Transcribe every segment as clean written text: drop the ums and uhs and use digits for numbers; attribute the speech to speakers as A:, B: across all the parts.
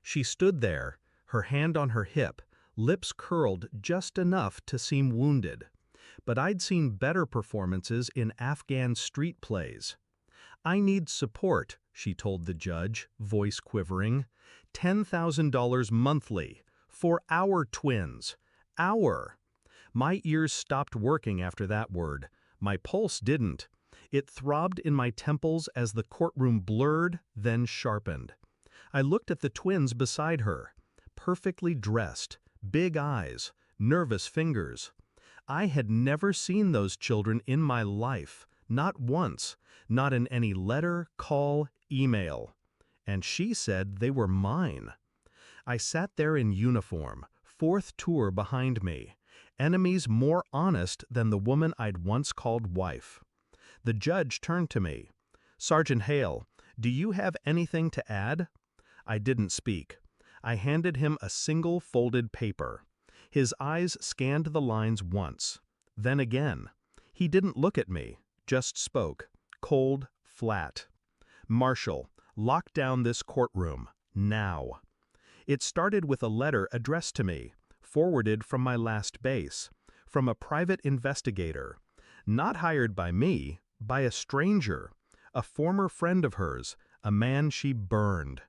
A: She stood there, her hand on her hip, lips curled just enough to seem wounded. But I'd seen better performances in Afghan street plays. "I need support," she told the judge, voice quivering. $10,000 monthly, for our twins. Our. My ears stopped working after that word. My pulse didn't. It throbbed in my temples as the courtroom blurred, then sharpened. I looked at the twins beside her. Perfectly dressed, big eyes, nervous fingers. I had never seen those children in my life, not once, not in any letter, call, email. And she said they were mine. I sat there in uniform, fourth tour behind me, enemies more honest than the woman I'd once called wife. The judge turned to me. "Sergeant Hale, do you have anything to add?" I didn't speak. I handed him a single folded paper. His eyes scanned the lines once, then again. He didn't look at me, just spoke, cold, flat. "Marshal, lock down this courtroom, now." It started with a letter addressed to me, forwarded from my last base, from a private investigator, not hired by me, by a stranger, a former friend of hers, a man she burned.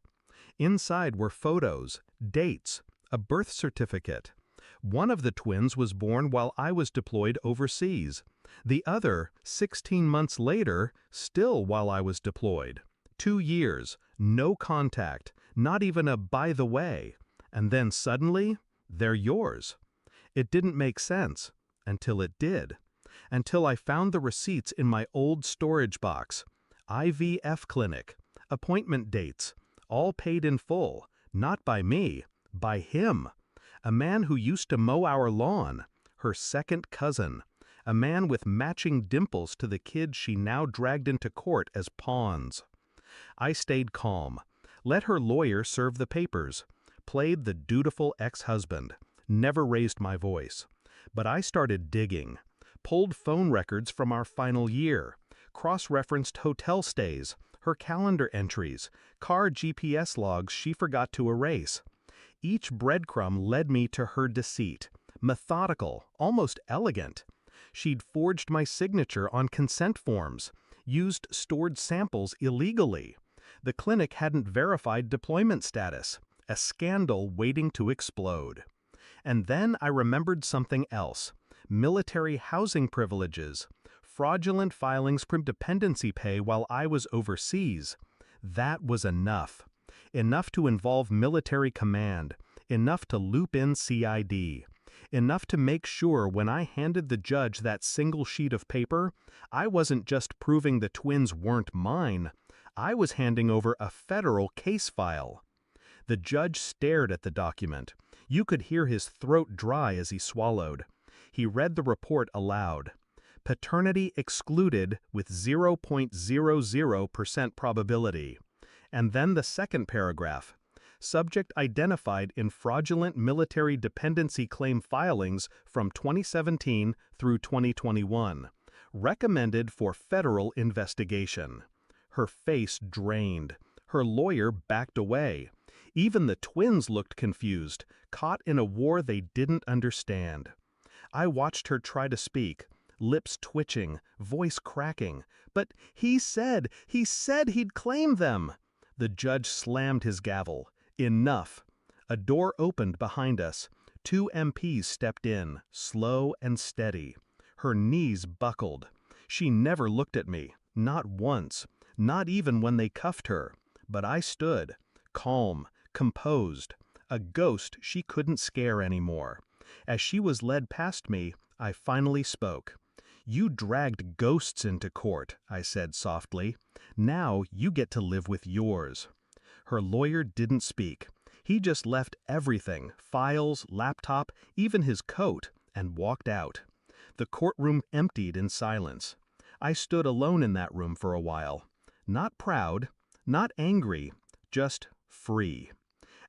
A: Inside were photos, dates, a birth certificate. One of the twins was born while I was deployed overseas. The other, 16 months later, still while I was deployed. 2 years, no contact, not even a by the way. And then suddenly, they're yours. It didn't make sense, until it did. Until I found the receipts in my old storage box. IVF clinic, appointment dates, all paid in full, not by me, by him. A man who used to mow our lawn, her second cousin, a man with matching dimples to the kids she now dragged into court as pawns. I stayed calm, let her lawyer serve the papers, played the dutiful ex-husband, never raised my voice. But I started digging, pulled phone records from our final year, cross-referenced hotel stays, her calendar entries, car GPS logs she forgot to erase. Each breadcrumb led me to her deceit, methodical, almost elegant. She'd forged my signature on consent forms, used stored samples illegally. The clinic hadn't verified deployment status, a scandal waiting to explode. And then I remembered something else: military housing privileges, fraudulent filings from dependency pay while I was overseas. That was enough. Enough to involve military command, enough to loop in CID, enough to make sure when I handed the judge that single sheet of paper, I wasn't just proving the twins weren't mine, I was handing over a federal case file. The judge stared at the document. You could hear his throat dry as he swallowed. He read the report aloud. Paternity excluded with 0.00% probability. And then the second paragraph. Subject identified in fraudulent military dependency claim filings from 2017 through 2021. Recommended for federal investigation. Her face drained. Her lawyer backed away. Even the twins looked confused, caught in a war they didn't understand. I watched her try to speak, lips twitching, voice cracking. "But he said he'd claim them." The judge slammed his gavel. Enough. A door opened behind us. 2 MPs stepped in, slow and steady. Her knees buckled. She never looked at me, not once, not even when they cuffed her. But I stood, calm, composed, a ghost she couldn't scare anymore. As she was led past me, I finally spoke. "You dragged ghosts into court," I said softly. "Now you get to live with yours." Her lawyer didn't speak. He just left everything, files, laptop, even his coat, and walked out. The courtroom emptied in silence. I stood alone in that room for a while. Not proud, not angry, just free.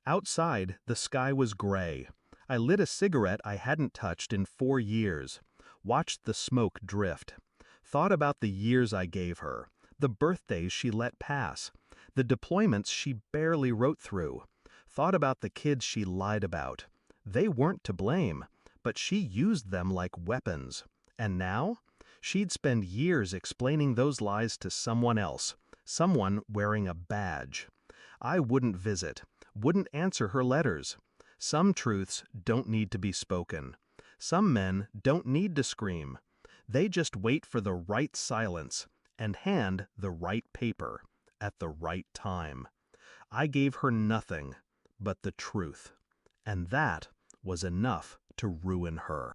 A: Outside, the sky was gray. I lit a cigarette I hadn't touched in 4 years. Watched the smoke drift. Thought about the years I gave her, the birthdays she let pass, the deployments she barely wrote through. Thought about the kids she lied about. They weren't to blame, but she used them like weapons. And now? She'd spend years explaining those lies to someone else, someone wearing a badge. I wouldn't visit, wouldn't answer her letters. Some truths don't need to be spoken. Some men don't need to scream. They just wait for the right silence and hand the right paper at the right time. I gave her nothing but the truth, and that was enough to ruin her.